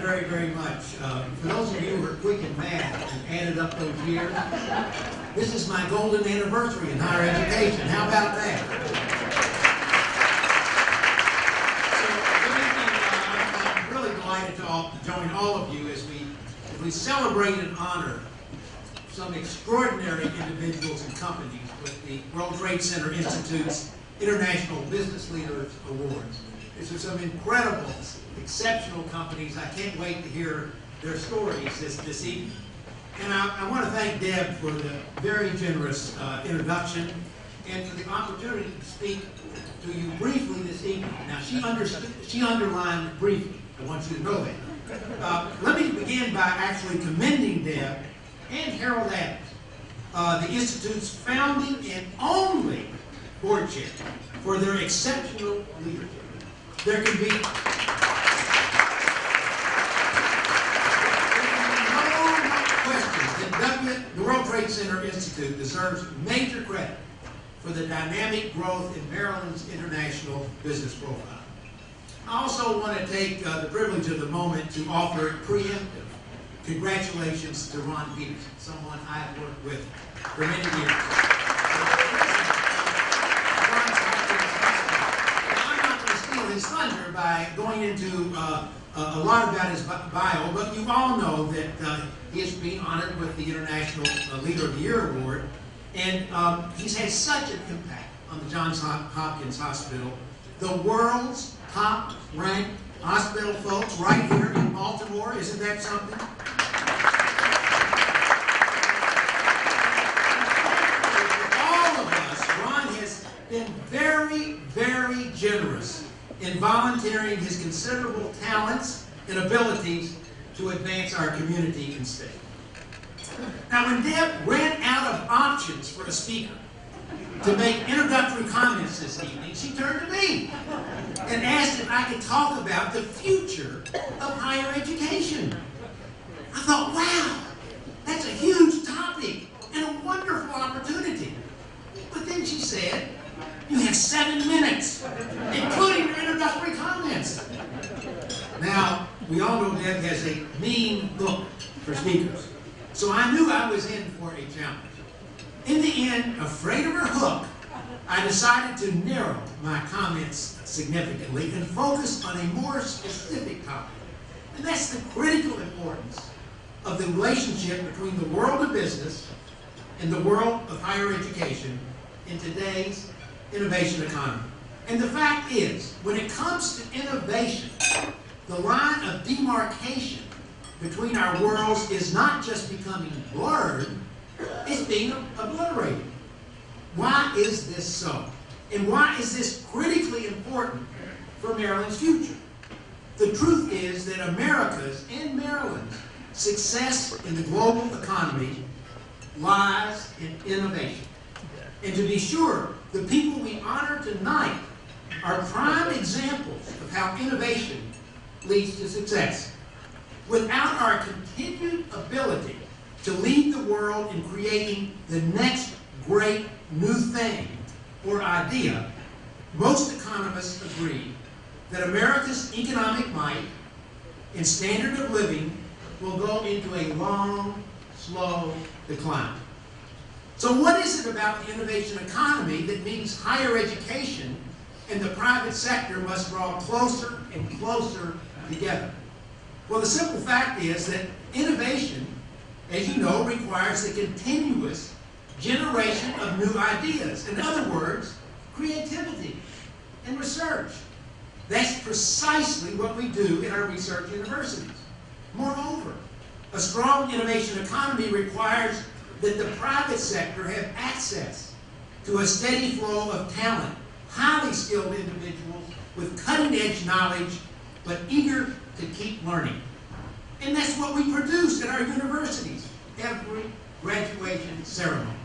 very, very much. For those of you who are quick in math and added up those years, this is my golden anniversary in higher education. How about that? So, I'm really delighted to join all of you as we celebrate and honor some extraordinary individuals and companies with the World Trade Center Institute's International Business Leaders Awards. These are some incredible, exceptional companies. I can't wait to hear their stories this evening. And I want to thank Deb for the very generous introduction and for the opportunity to speak to you briefly this evening. Now, she underlined briefly. I want you to know that. Let me begin by actually commending Deb and Harold Adams, the Institute's founding and only board chair, for their exceptional leadership. There can be no question that the World Trade Center Institute deserves major credit for the dynamic growth in Maryland's international business profile. I also want to take the privilege of the moment to offer preemptive congratulations to Ron Peterson, someone I have worked with for many years. His thunder by going into a lot about his bio, but you all know that he is being honored with the International Leader of the Year Award, and he's had such an impact on the Johns Hopkins Hospital, the world's top-ranked hospital, folks, right here in Baltimore. Isn't that something? All of us, Ron has been very, very generous in volunteering his considerable talents and abilities to advance our community and state. Now, when Deb ran out of options for a speaker to make introductory comments this evening, she turned to me and asked if I could talk about the future of higher education. I thought, wow, that's a huge topic and a wonderful opportunity. But then she said, you have 7 minutes, including your introductory comments. Now, we all know Deb has a mean look for speakers, so I knew I was in for a challenge. In the end, afraid of her hook, I decided to narrow my comments significantly and focus on a more specific topic. And that's the critical importance of the relationship between the world of business and the world of higher education in today's innovation economy. And the fact is, when it comes to innovation, the line of demarcation between our worlds is not just becoming blurred, it's being obliterated. Why is this so? And why is this critically important for Maryland's future? The truth is that America's and Maryland's success in the global economy lies in innovation. And to be sure, the people we honor tonight are prime examples of how innovation leads to success. Without our continued ability to lead the world in creating the next great new thing or idea, most economists agree that America's economic might and standard of living will go into a long, slow decline. So what is it about the innovation economy that means higher education and the private sector must draw closer and closer together? Well, the simple fact is that innovation, as you know, requires the continuous generation of new ideas. In other words, creativity and research. That's precisely what we do in our research universities. Moreover, a strong innovation economy requires that the private sector have access to a steady flow of talent, highly skilled individuals with cutting-edge knowledge, but eager to keep learning. And that's what we produce at our universities, every graduation ceremony.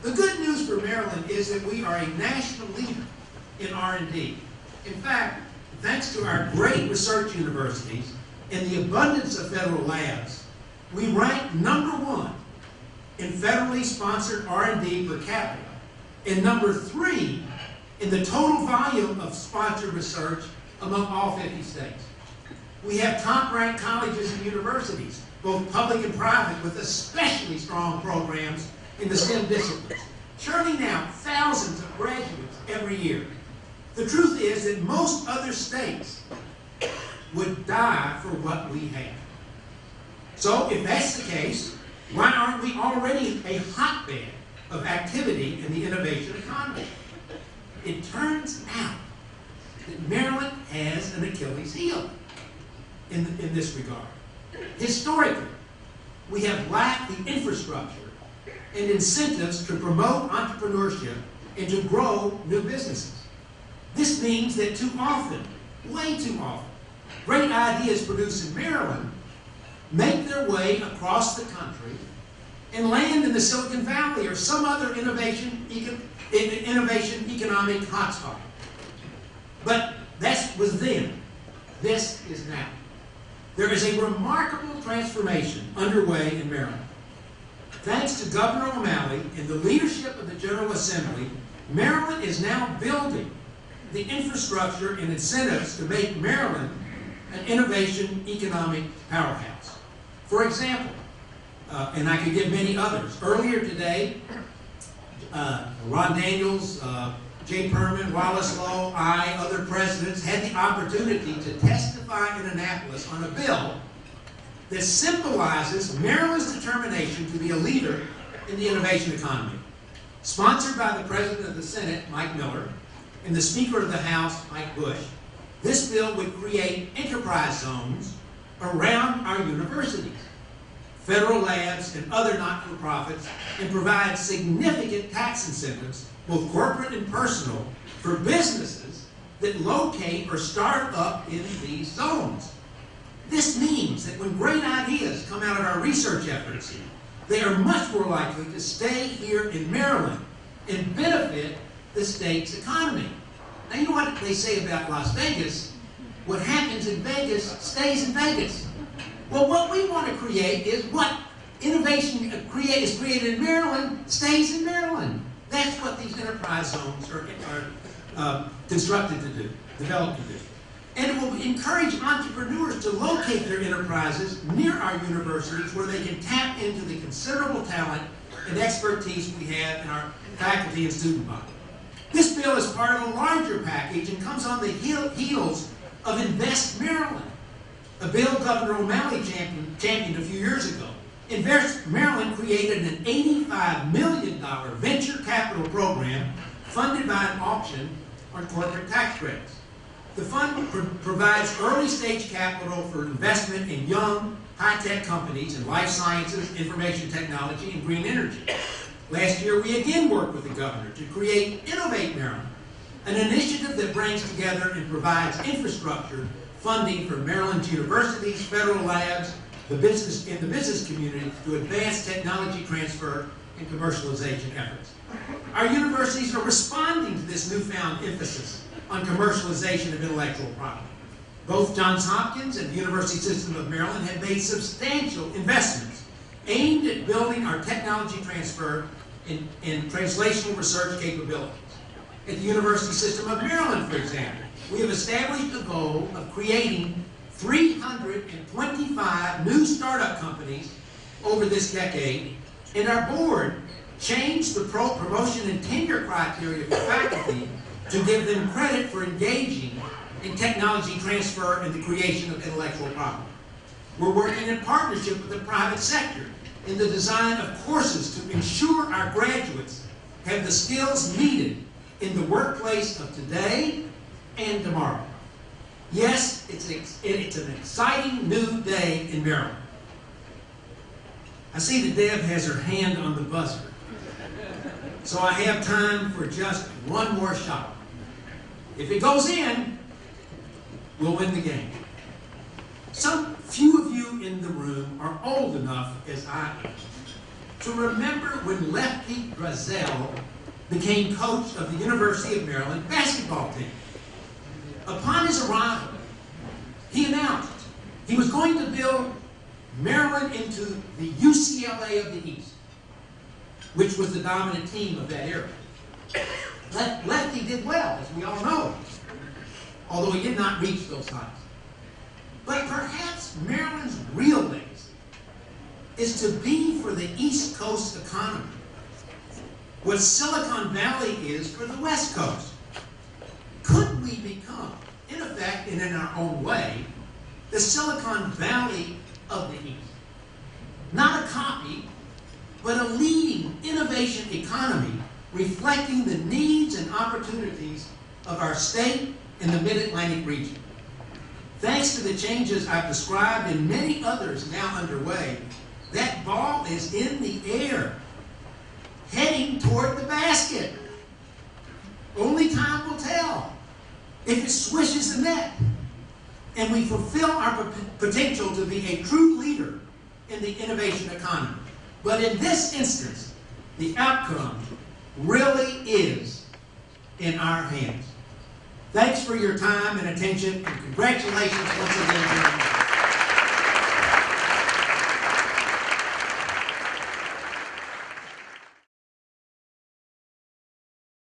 The good news for Maryland is that we are a national leader in R&D. In fact, thanks to our great research universities and the abundance of federal labs, we rank #1 in federally sponsored R&D per capita, and #3 in the total volume of sponsored research among all 50 states. We have top-ranked colleges and universities, both public and private, with especially strong programs in the STEM disciplines, churning out thousands of graduates every year. The truth is that most other states would die for what we have. So if that's the case, why aren't we already a hotbed of activity in the innovation economy? It turns out that Maryland has an Achilles heel in this regard. Historically, we have lacked the infrastructure and incentives to promote entrepreneurship and to grow new businesses. This means that too often, way too often, great ideas produced in Maryland make their way across the country and land in the Silicon Valley or some other innovation economic hotspot. But that was then. This is now. There is a remarkable transformation underway in Maryland. Thanks to Governor O'Malley and the leadership of the General Assembly, Maryland is now building the infrastructure and incentives to make Maryland an innovation economic powerhouse. For example, and I could give many others, earlier today, Ron Daniels, Jay Perman, Wallace Lowe, other presidents had the opportunity to testify in Annapolis on a bill that symbolizes Maryland's determination to be a leader in the innovation economy. Sponsored by the President of the Senate, Mike Miller, and the Speaker of the House, Mike Bush, this bill would create enterprise zones around our universities, federal labs, and other not-for-profits, and provide significant tax incentives, both corporate and personal, for businesses that locate or start up in these zones. This means that when great ideas come out of our research efforts, they are much more likely to stay here in Maryland and benefit the state's economy. Now, you know what they say about Las Vegas? What happens in Vegas stays in Vegas. Well, what we want to create is what innovation is created in Maryland stays in Maryland. That's what these enterprise zones are constructed to do, developed to do. And it will encourage entrepreneurs to locate their enterprises near our universities where they can tap into the considerable talent and expertise we have in our faculty and student body. This bill is part of a larger package and comes on the heels of Invest Maryland, a bill Governor O'Malley championed a few years ago. Invest Maryland created an $85 million venture capital program funded by an auction on corporate tax credits. The fund provides early-stage capital for investment in young, high-tech companies in life sciences, information technology, and green energy. Last year, we again worked with the governor to create Innovate Maryland, an initiative that brings together and provides infrastructure funding for Maryland's universities, federal labs, the business community to advance technology transfer and commercialization efforts. Our universities are responding to this newfound emphasis on commercialization of intellectual property. Both Johns Hopkins and the University System of Maryland have made substantial investments aimed at building our technology transfer and translational research capabilities. At the University System of Maryland, for example, we have established a goal of creating 325 new startup companies over this decade, and our board changed the promotion and tenure criteria for faculty to give them credit for engaging in technology transfer and the creation of intellectual property. We're working in partnership with the private sector in the design of courses to ensure our graduates have the skills needed in the workplace of today and tomorrow. Yes, it's an exciting new day in Maryland. I see that Deb has her hand on the buzzer, so I have time for just one more shot. If it goes in, we'll win the game. Some few of you in the room are old enough, as I am, to remember when Lefty Driesell became coach of the University of Maryland basketball team. Upon his arrival, he announced he was going to build Maryland into the UCLA of the East, which was the dominant team of that era. Lefty did well, as we all know, although he did not reach those heights. But perhaps Maryland's real legacy is to be for the East Coast economy what Silicon Valley is for the West Coast. Could we become, in effect and in our own way, the Silicon Valley of the East? Not a copy, but a leading innovation economy reflecting the needs and opportunities of our state and the Mid-Atlantic region. Thanks to the changes I've described and many others now underway, that ball is in the air, heading toward the basket. Only time will tell if it swishes the net and we fulfill our potential to be a true leader in the innovation economy. But in this instance, the outcome really is in our hands. Thanks for your time and attention, and congratulations once again.